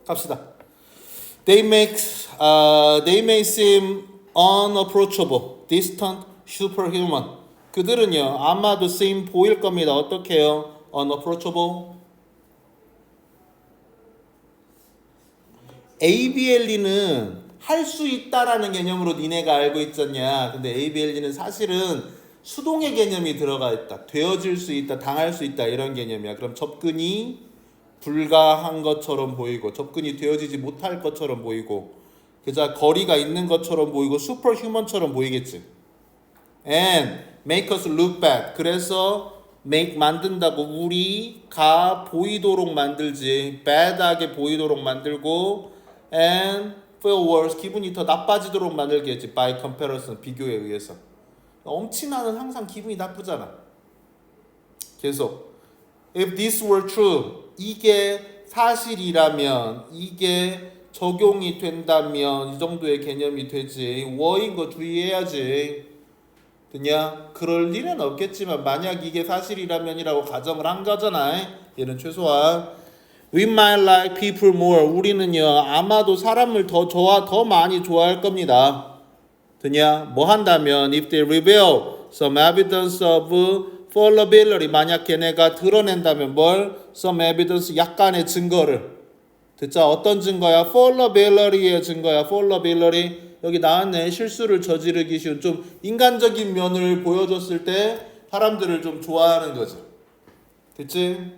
갑시다. They may seem unapproachable, distant, superhuman. 그들은요 아마도 seem 보일 겁니다. 어떻게 해요? unapproachable. ABLE는 할 수 있다라는 개념으로 니네가 알고 있잖냐. 근데 ABLE는 사실은 수동의 개념이 들어가 있다. 되어질 수 있다, 당할 수 있다 이런 개념이야. 그럼 접근이 불가한 것처럼 보이고 접근이 되어지지 못할 것처럼 보이고 그자 거리가 있는 것처럼 보이고 슈퍼휴먼처럼 보이겠지. And make us look bad. 그래서 make 만든다고 우리가 보이도록 만들지 bad하게 보이도록 만들고 and feel worse 기분이 더 나빠지도록 만들겠지 by comparison 비교에 의해서. 엄친아는 항상 기분이 나쁘잖아. 계속 if this were true 이게 사실이라면 이게 적용이 된다면 이 정도의 개념이 되지. 워인 거 주의해야지. 그냥 그럴 일은 없겠지만 만약 이게 사실이라면이라고 가정을 한 거잖아. 얘는 최소한 we might like people more. 우리는요 아마도 사람을 더 많이 좋아할 겁니다. 그냥 뭐 한다면 if they reveal some evidence of fallibility 만약 걔네가 드러낸다면 뭘? some evidence 약간의 증거를. 듣자 어떤 증거야? fallibility의 증거야. fallibility 여기 나왔네. 실수를 저지르기 쉬운 좀 인간적인 면을 보여줬을 때 사람들을 좀 좋아하는 거죠. 됐지?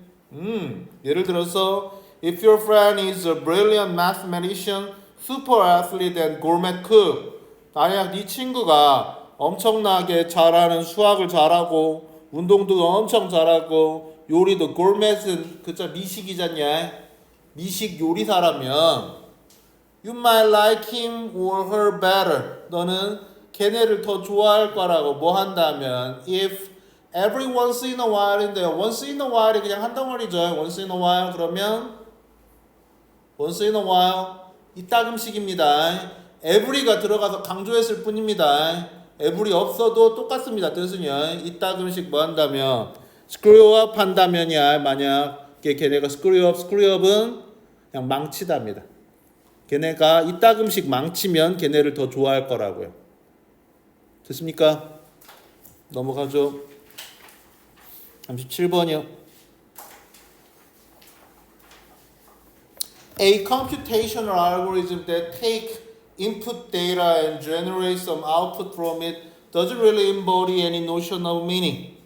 예를 들어서 if your friend is a brilliant mathematician, super athlete and gourmet cook 만약 네 친구가 엄청나게 잘하는 수학을 잘하고 운동도 엄청 잘하고 요리도 고르멧은 그자 미식이잖냐. 미식 요리사라면 You might like him or her better. 너는 걔네를 더 좋아할 거라고 뭐 한다면 if every once in a while인데요. once in a while이 그냥 한 덩어리죠. once in a while 그러면 once in a while 이따금씩입니다. every가 들어가서 강조했을 뿐입니다. every 없어도 똑같습니다. 뜻은요. 이따금씩 뭐 한다면 screw up 한다면이야. 만약 걔네가 screw up은 그냥 망치답니다. 걔네가 이따금씩 망치면 걔네를 더 좋아할 거라고요. 됐습니까? 넘어가죠. 37번이요. A computational algorithm that take input data and generate some output from it doesn't really embody any notion of meaning.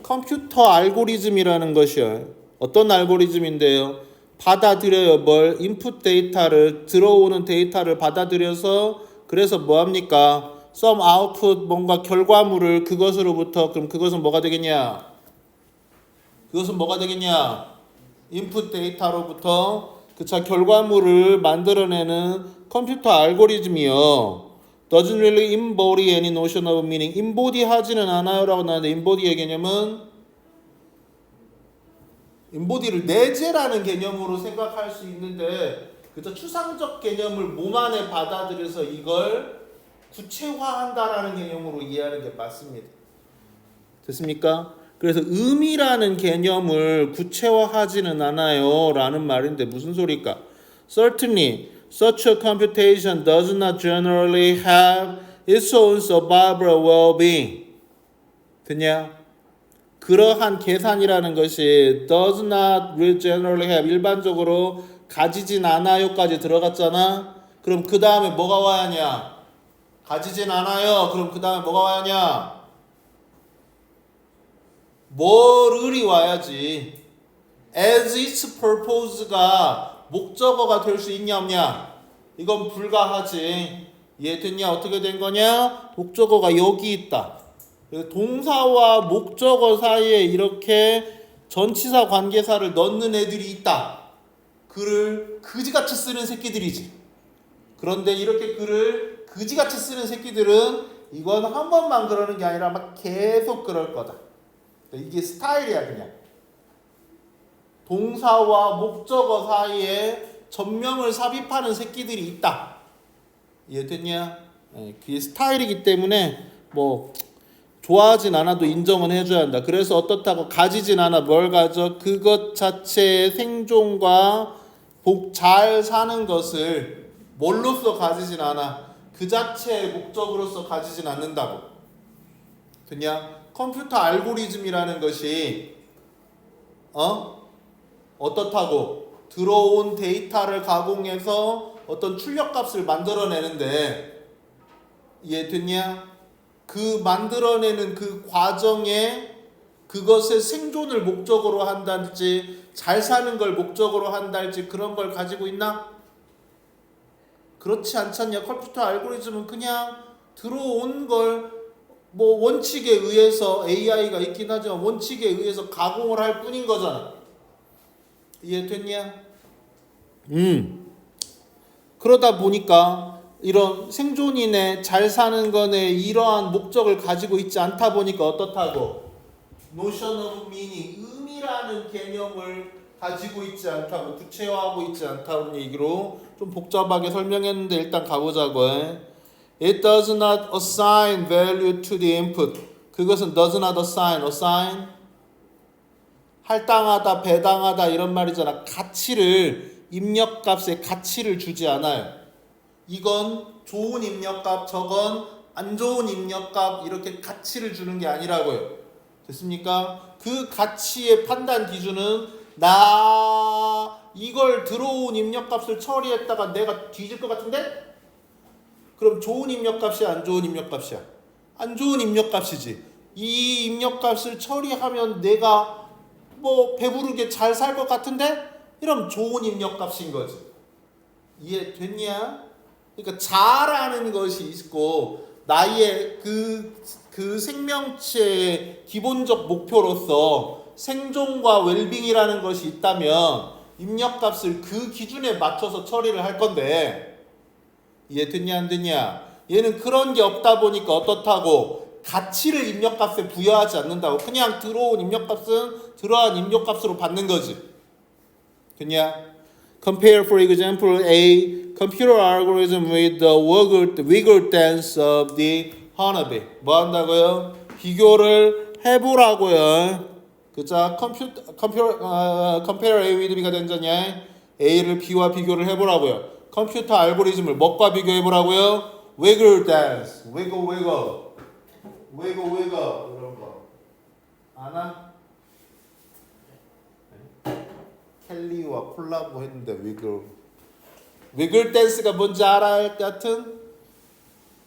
컴퓨터 알고리즘이라는 것이요. 어떤 알고리즘인데요? 받아들여요. 뭘? 인풋 데이터를 들어오는 데이터를 받아들여서 그래서 뭐 합니까? some output 뭔가 결과물을 그것으로부터 그럼 그것은 뭐가 되겠냐? 그것은 뭐가 되겠냐? 인풋 데이터로부터 그차 결과물을 만들어내는 컴퓨터 알고리즘이요. doesn't really embody any notion of meaning. embody 하지는 않아요라고 나왔는데 embody의 개념은 엠보디를 내재라는 개념으로 생각할 수 있는데 그저 추상적 개념을 몸 안에 받아들여서 이걸 구체화한다라는 개념으로 이해하는 게 맞습니다. 됐습니까? 그래서 의미라는 개념을 구체화하지는 않아요 라는 말인데 무슨 소리일까? Certainly, such a computation does not generally have its own survival well-being. 됐냐? 그러한 계산이라는 것이 does not generally have 일반적으로 가지진 않아요까지 들어갔잖아. 그럼 그 다음에 뭐가 와야 하냐? 가지진 않아요. 그럼 그 다음에 뭐가 와야 하냐? 뭐를이 와야지. as its purpose가 목적어가 될 수 있냐 없냐? 이건 불가하지. 이해됐냐? 어떻게 된 거냐? 목적어가 여기 있다. 동사와 목적어 사이에 이렇게 전치사 관계사를 넣는 애들이 있다. 글을 그지같이 쓰는 새끼들이지. 그런데 이렇게 글을 그지같이 쓰는 새끼들은 이건 한 번만 그러는 게 아니라 막 계속 그럴 거다. 이게 스타일이야 그냥. 동사와 목적어 사이에 전명을 삽입하는 새끼들이 있다. 이해됐냐? 그게 스타일이기 때문에 뭐 좋아하진 않아도 인정은 해줘야 한다. 그래서 어떻다고 가지진 않아. 뭘 가져? 그것 자체의 생존과 잘 사는 것을 뭘로써 가지진 않아. 그 자체의 목적으로서 가지진 않는다고. 됐냐? 컴퓨터 알고리즘이라는 것이 어떻다고? 들어온 데이터를 가공해서 어떤 출력값을 만들어내는데 이해됐냐? 그 만들어내는 그 과정에 그것의 생존을 목적으로 한다든지 잘 사는 걸 목적으로 한다든지 그런 걸 가지고 있나? 그렇지 않잖냐. 컴퓨터 알고리즘은 그냥 들어온 걸 뭐 원칙에 의해서 AI가 있긴 하지만 원칙에 의해서 가공을 할 뿐인 거잖아. 이해됐냐? 그러다 보니까 이런 생존인의 잘 사는 거에 이러한 목적을 가지고 있지 않다 보니까 어떻다고? notion of meaning, 의미라는 개념을 가지고 있지 않다고, 구체화하고 있지 않다는 얘기로 좀 복잡하게 설명했는데 일단 가보자고. It does not assign value to the input. 그것은 does not assign 할당하다, 배당하다 이런 말이잖아. 가치를, 입력값에 가치를 주지 않아요. 이건 좋은 입력값, 저건 안 좋은 입력값 이렇게 가치를 주는 게 아니라고요. 됐습니까? 그 가치의 판단 기준은 나 이걸 들어온 입력값을 처리했다가 내가 뒤질 것 같은데? 그럼 좋은 입력값이야, 안 좋은 입력값이야? 안 좋은 입력값이지. 이 입력값을 처리하면 내가 뭐 배부르게 잘 살 것 같은데? 이러면 좋은 입력값인 거지. 이해됐냐? 그러니까 잘하는 것이 있고 나의 그 생명체의 기본적 목표로서 생존과 웰빙이라는 것이 있다면 입력값을 그 기준에 맞춰서 처리를 할 건데 이해됐냐 안 됐냐? 얘는 그런 게 없다 보니까 어떻다고? 가치를 입력값에 부여하지 않는다고. 그냥 들어온 입력값은 들어간 입력값으로 받는 거지. 됐냐? Compare for example a computer algorithm with the wiggle dance of the honeybee. 뭐 한다고요? 비교를 해보라고요. 그자 compare A with B가 된 자냐? A를 B와 비교를 해보라고요. 컴퓨터 알고리즘을 뭐과 비교해보라고요? wiggle dance, wiggle 이런 거 아나? 켈리와 콜라보 했는데 wiggle dance가 뭔지 알아? 같은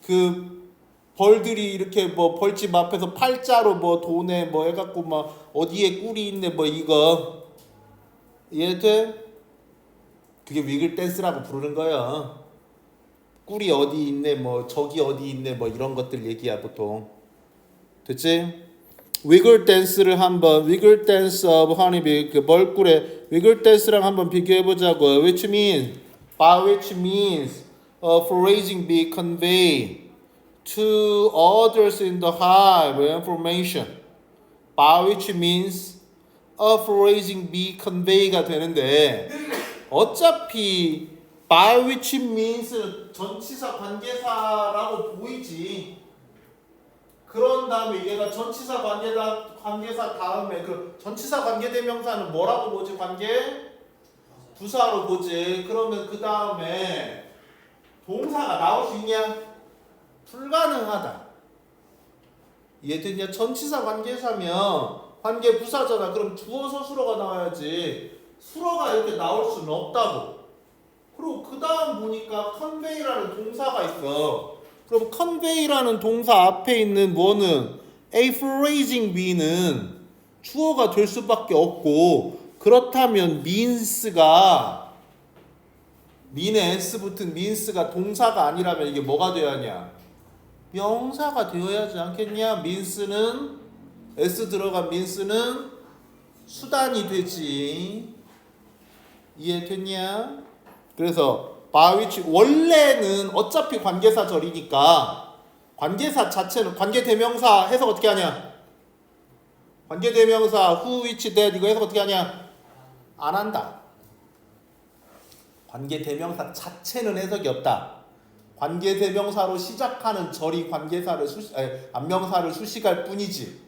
그 벌들이 이렇게 뭐 벌집 앞에서 팔자로 뭐 돈에 뭐 해갖고 막 어디에 꿀이 있네 뭐 이거 이해돼? 그게 위글 댄스라고 부르는 거야. 꿀이 어디 있네, 뭐 저기 어디 있네, 뭐 이런 것들 얘기야 보통. 됐지? 위글 댄스를 한번 위글 댄스 of honeybee 그 벌꿀의 위글 댄스랑 한번 비교해 보자고. Which means foraging bee convey to others in the hive information. By which means foraging bee convey가 되는데. 어차피 by which means 전치사 관계사라고 보이지. 그런 다음에 얘가 전치사 관계사 다음에 그 전치사 관계대명사는 뭐라고 보지? 관계 부사로 보지. 그러면 그 다음에 동사가 나올 수 있냐? 불가능하다. 이해됐냐? 전치사 관계사면 관계 부사잖아. 그럼 주어 서술어가 나와야지. 수로가 이렇게 나올 수는 없다고. 그리고 그 다음 보니까 convey라는 동사가 있어. 그럼 convey라는 동사 앞에 있는 뭐는 a foraging bee는 주어가 될 수밖에 없고 그렇다면 means가 mean에 s 붙은 means가 동사가 아니라면 이게 뭐가 되어야 하냐? 명사가 되어야지 않겠냐? means는 s 들어간 means는 수단이 되지. 이해됐냐? 그래서 by which 원래는 어차피 관계사절이니까 관계사 자체는 관계대명사 해석 어떻게 하냐? 관계대명사 who, which, that 이거 해석 어떻게 하냐? 안 한다. 관계대명사 자체는 해석이 없다. 관계대명사로 시작하는 절이 관계사를 안명사를 수식할 뿐이지.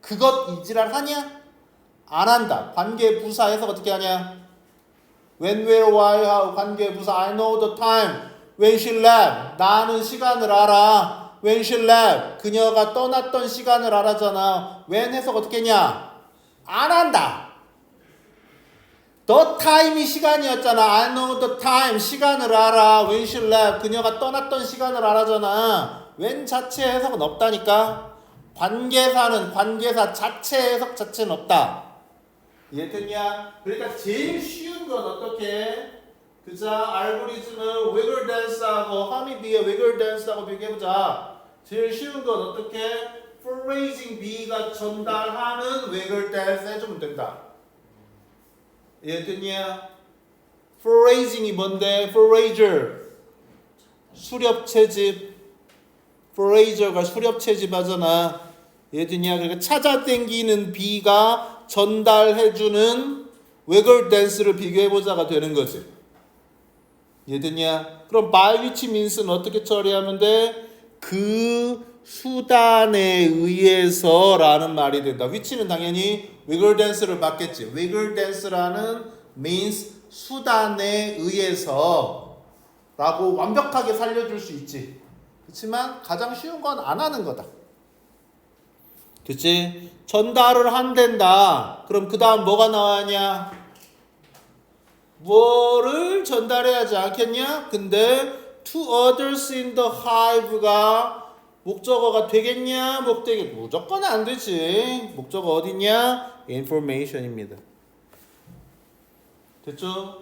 그것 이지랄 하냐? 안 한다. 관계부사 해석 어떻게 하냐? when, where, why, how 관계 부사 I know the time when she left. 나는 시간을 알아. when she left. 그녀가 떠났던 시간을 알아잖아. when 해석 어떻게 했냐? 안 한다. the time이 시간이었잖아. I know the time. 시간을 알아. when she left. 그녀가 떠났던 시간을 알아잖아. when 자체 해석은 없다니까. 관계사는 관계사 자체 해석 자체는 없다. 이해됐냐? 그러니까 제일 쉬운 건 어떻게? 그자 알고리즘을 wiggle dance하고 honeybee의 wiggle dance하고 비교해보자. 제일 쉬운 건 어떻게? phrasing B가 전달하는 wiggle dance 해주면 된다. 이해됐냐? phrasing이 뭔데? phraser 수렵채집. phraser가 수렵채집 하잖아. 이해됐냐? 그러니까 찾아당기는 B가 전달해주는 wiggle dance를 비교해보자가 되는 거지. 이해됐냐? 그럼 by which means는 어떻게 처리하면 돼? 그 수단에 의해서 라는 말이 된다. which는 당연히 wiggle dance를 받겠지. wiggle dance라는 means 수단에 의해서 라고 완벽하게 살려줄 수 있지. 그렇지만 가장 쉬운 건 안 하는 거다. 그치? 전달을 한댄다. 그럼 그 다음 뭐가 나와야 하냐? 뭐를 전달해야 하지 않겠냐? 근데 to others in the hive가 목적어가 되겠냐? 무조건 안 되지. 목적어 어디냐? information입니다. 됐죠?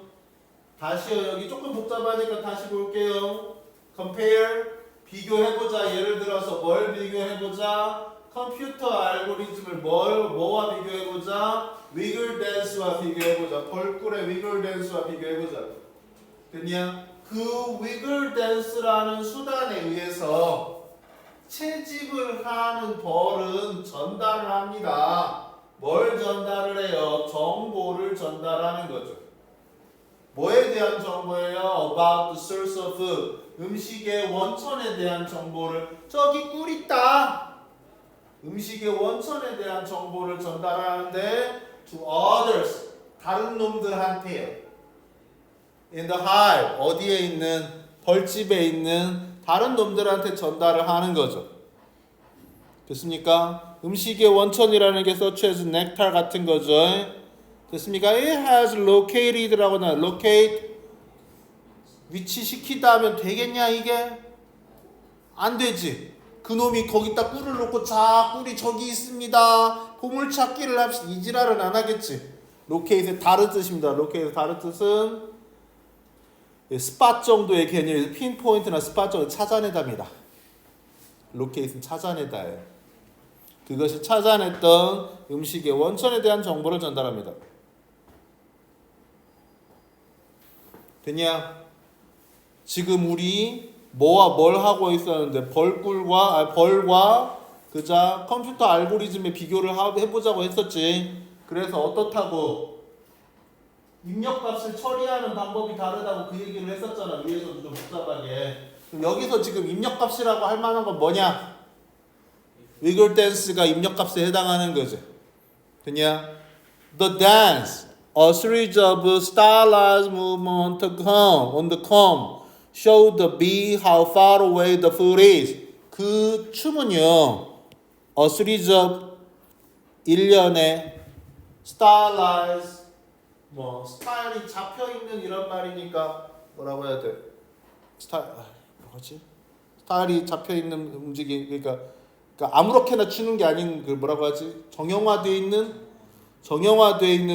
다시요. 여기 조금 복잡하니까 다시 볼게요. compare 비교해보자. 예를 들어서 뭘 비교해보자? 컴퓨터 알고리즘을 뭐와 비교해보자? wiggle dance와 비교해보자. 벌꿀의 wiggle dance와 비교해보자. 됐냐? 그 wiggle dance라는 수단에 의해서 채집을 하는 벌은 전달을 합니다. 뭘 전달을 해요? 정보를 전달하는 거죠. 뭐에 대한 정보예요? About the source of food. 음식의 원천에 대한 정보를. 저기 꿀 있다. 음식의 원천에 대한 정보를 전달하는데 to others. 다른 놈들한테요. in the hive. 어디에 있는? 벌집에 있는 다른 놈들한테 전달을 하는 거죠. 됐습니까? 음식의 원천이라는 게 such as nectar 같은 거죠. 됐습니까? It has located라고 나와요. locate 위치시키다 하면 되겠냐 이게? 안 되지. 그놈이 거기다 꿀을 놓고 자 꿀이 저기 있습니다. 보물찾기를 합시다. 이 지랄은 안 하겠지. locate의 다른 뜻입니다. locate의 다른 뜻은 스팟 정도의 개념에서 핀포인트나 스팟 정도 찾아내다입니다. locate는 찾아내다예요. 그것이 찾아냈던 음식의 원천에 대한 정보를 전달합니다. 됐냐? 지금 우리 뭐와 뭘 하고 있었는데 벌과 그자 컴퓨터 알고리즘의 비교를 해보자고 했었지. 그래서 어떻다고 입력값을 처리하는 방법이 다르다고 그 얘기를 했었잖아. 위에서도 좀 복잡하게. 그럼 여기서 지금 입력값이라고 할 만한 건 뭐냐? wiggle dance가 입력값에 해당하는 거죠. 됐냐? The dance, a series of stylized movements on the comb, show the bee how far away the food is. 그 춤은요, a series of 일련의 stylized 스타일이 잡혀있는 이런 말이니까 뭐라고 해야 돼? 스타일이 잡혀있는 움직임, 그러니까 아무렇게나 추는 게 아닌 그 뭐라고 하지? 정형화되어 있는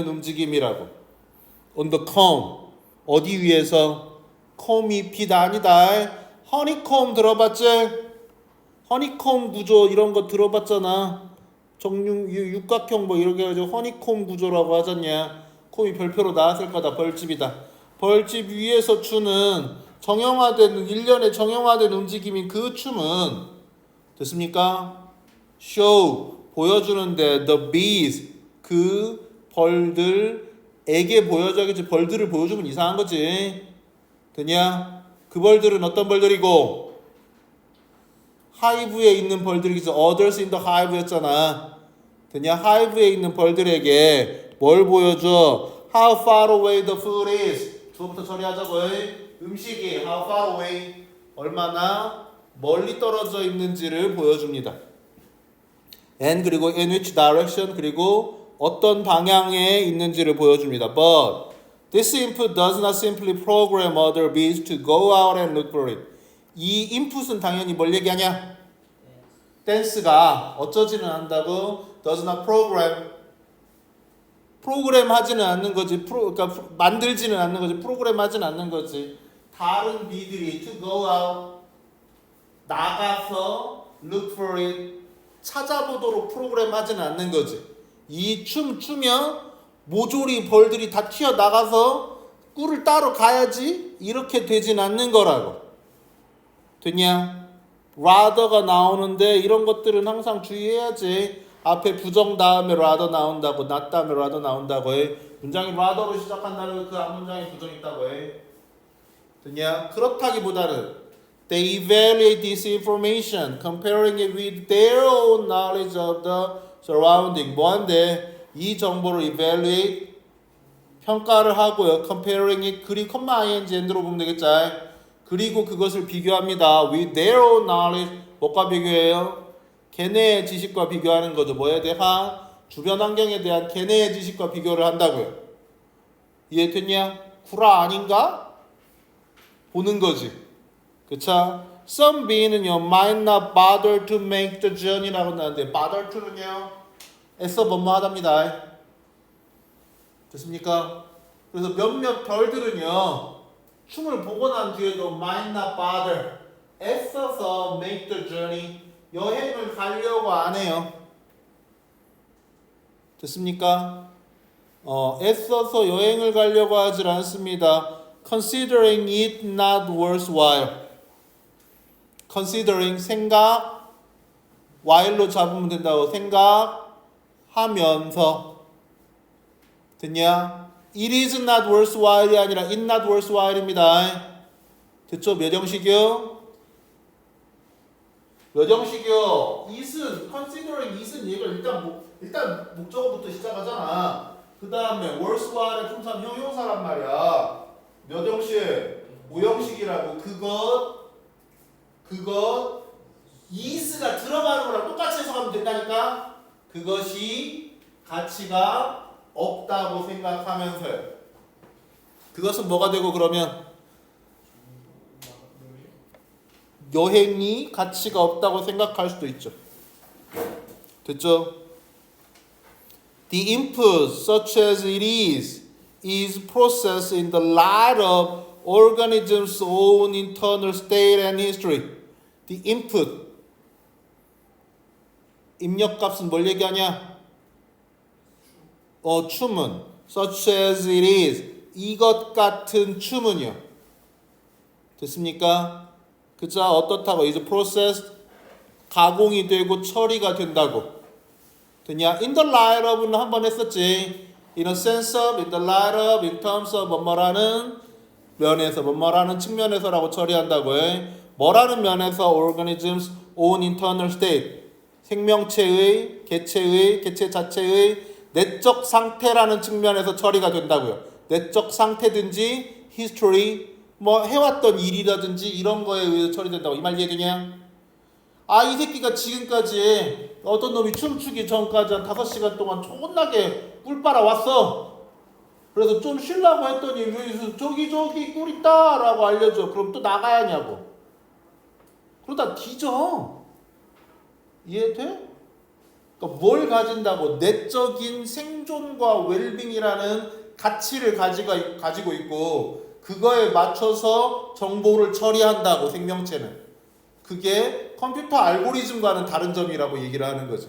움직임이라고. on the comb. 어디 위에서? comb이 피다 아니다. honeycomb 들어봤지? honeycomb 구조 이런 거 들어봤잖아. 육각형 뭐 이렇게 해가지고 honeycomb 구조라고 하잖냐. 콤이 별표로 나왔을 거다. 벌집이다. 벌집 위에서 추는 일련의 정형화된 움직임인 그 춤은 됐습니까? show 보여주는데 the bees 그 벌들에게 보여줘야겠지. 벌들을 보여주면 이상한 거지. 되냐? 그 벌들은 어떤 벌들이고? 하이브에 있는 벌들이겠죠. others in the hive였잖아. 되냐? 하이브에 있는 벌들에게 뭘 보여줘? how far away the food is. 주어부터 처리하자고. 음식이 how far away 얼마나 멀리 떨어져 있는지를 보여줍니다. and 그리고 in which direction 그리고 어떤 방향에 있는지를 보여줍니다. But this input does not simply program other bees to go out and look for it. 이 input은 당연히 뭘 얘기하냐? 댄스가 어쩌지는 않는다고 does not 프로그램 하지는 않는 거지. 그러니까 만들지는 않는 거지. 프로그램 하지는 않는 거지. 다른 비들이 to go out 나가서 look for it 찾아보도록 프로그램 하지는 않는 거지. 이 추면 모조리 벌들이 다 튀어나가서 꿀을 따러 가야지 이렇게 되진 않는 거라고. 됐냐? rather가 나오는데 이런 것들은 항상 주의해야지. 앞에 부정 다음에 rather 나온다고, not 다음에 rather 나온다고 해. 문장이 rather로 시작한다면 그 앞 문장에 부정이 있다고 해. 됐냐? 그렇다기보다는 they evaluate this information, comparing it with their own knowledge of the surrounding. 뭐한데? 이 정보를 evaluate, 평가를 하고요. comparing it, 그리고 ing end로 보면 되겠죠. 그리고 그것을 비교합니다. with their own knowledge. 뭐과 비교해요? 걔네의 지식과 비교하는 거죠. 뭐에 대한? 주변 환경에 대한 걔네의 지식과 비교를 한다고요. 이해됐냐? 구라 아닌가? 보는 거지. 그쵸? Some bee는요, might not bother to make the journey라고 나오는데, bother to는요, 애써 뭐뭐하답니다. 됐습니까? 그래서 몇몇 별들은요, 춤을 보고 난 뒤에도 might not bother, 애써서 make the journey, 여행을 가려고 안 해요. 됐습니까? 애써서 여행을 가려고 하질 않습니다. Considering it not worthwhile. Considering 생각, while로 잡으면 된다고. 생각하면서. 됐냐? It is not worthwhile이 아니라 it not worthwhile입니다. 됐죠? 몇 형식이요? 몇 형식이요? it은 considering it은 얘가 일단 목적어부터 시작하잖아. 그 다음에 worthwhile의 품사는 형용사란 말이야. 몇 형식? 5형식이라고. 그것 is가 들어가는 거랑 똑같이 해석하면 된다니까. 그것이 가치가 없다고 생각하면서요. 그것은 뭐가 되고 그러면 여행이 가치가 없다고 생각할 수도 있죠. 됐죠? The input, such as it is processed in the light of organisms' own internal state and history. The input. 입력값은 뭘 얘기하냐? 춤은 such as it is. 이것 같은 춤은요. 됐습니까? 그죠? 어떻다고? 이제 processed 가공이 되고 처리가 된다고. 됐냐? In the light of는 한번 했었지. In a sense of, in the light of, in terms of 뭐뭐라는 면에서, 뭐뭐라는 측면에서라고 처리한다고 해. 뭐라는 면에서 organisms own internal state. 생명체의, 개체 자체의 내적 상태라는 측면에서 처리가 된다고요. 내적 상태든지 history, 뭐 해왔던 일이라든지 이런 거에 의해서 처리된다고. 이 말 이해되냐? 이 새끼가 지금까지 어떤 놈이 춤추기 전까지 한 5시간 동안 존나게 꿀 빨아왔어. 그래서 좀 쉬려고 했더니 여기서 저기 꿀 있다 라고 알려줘. 그럼 또 나가야 하냐고. 그러다 뒤져. 이해돼? 그러니까 뭘 가진다고? 내적인 생존과 웰빙이라는 가치를 가지고 있고 그거에 맞춰서 정보를 처리한다고. 생명체는. 그게 컴퓨터 알고리즘과는 다른 점이라고 얘기를 하는 거죠.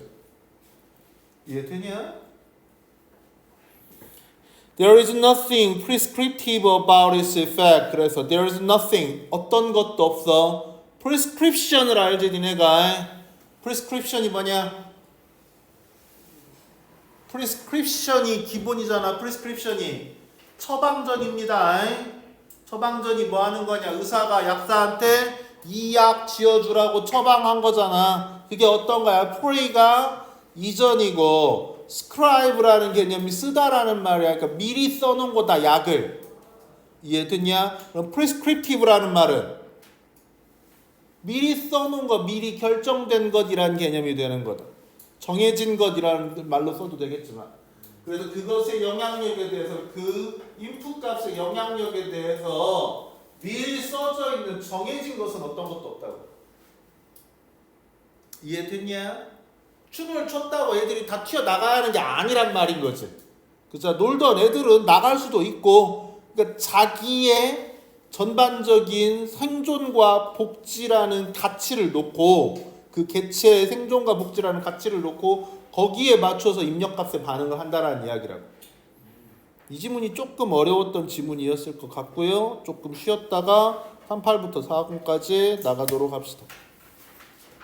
이해되냐? There is nothing prescriptive about its effect. 그래서 there is nothing, 어떤 것도 없어. prescription을 알지 니네가. prescription이 뭐냐? prescription이 기본이잖아. prescription이 처방전입니다. 처방전이 뭐 하는 거냐? 의사가 약사한테 이 약 지어주라고 처방한 거잖아. 그게 어떤 거야? pre가 이전이고 scribe라는 개념이 쓰다라는 말이야. 그러니까 미리 써놓은 거다, 약을. 이해됐냐? 그럼 prescriptive라는 말은 미리 써놓은 거, 미리 결정된 것이라는 개념이 되는 거다. 정해진 것이라는 말로 써도 되겠지만. 그래서 그것의 영향력에 대해서, 그 인풋 값의 영향력에 대해서 미리 써져 있는 정해진 것은 어떤 것도 없다고. 이해됐냐? 춤을 췄다고 애들이 다 튀어나가야 하는 게 아니란 말인 거지. 그죠? 놀던 애들은 나갈 수도 있고, 그러니까 자기의 전반적인 생존과 복지라는 가치를 놓고, 그 개체의 생존과 복지라는 가치를 놓고 거기에 맞춰서 입력값에 반응을 한다라는 이야기라고. 이 지문이 조금 어려웠던 지문이었을 것 같고요. 조금 쉬었다가 38부터 40까지 나가도록 합시다.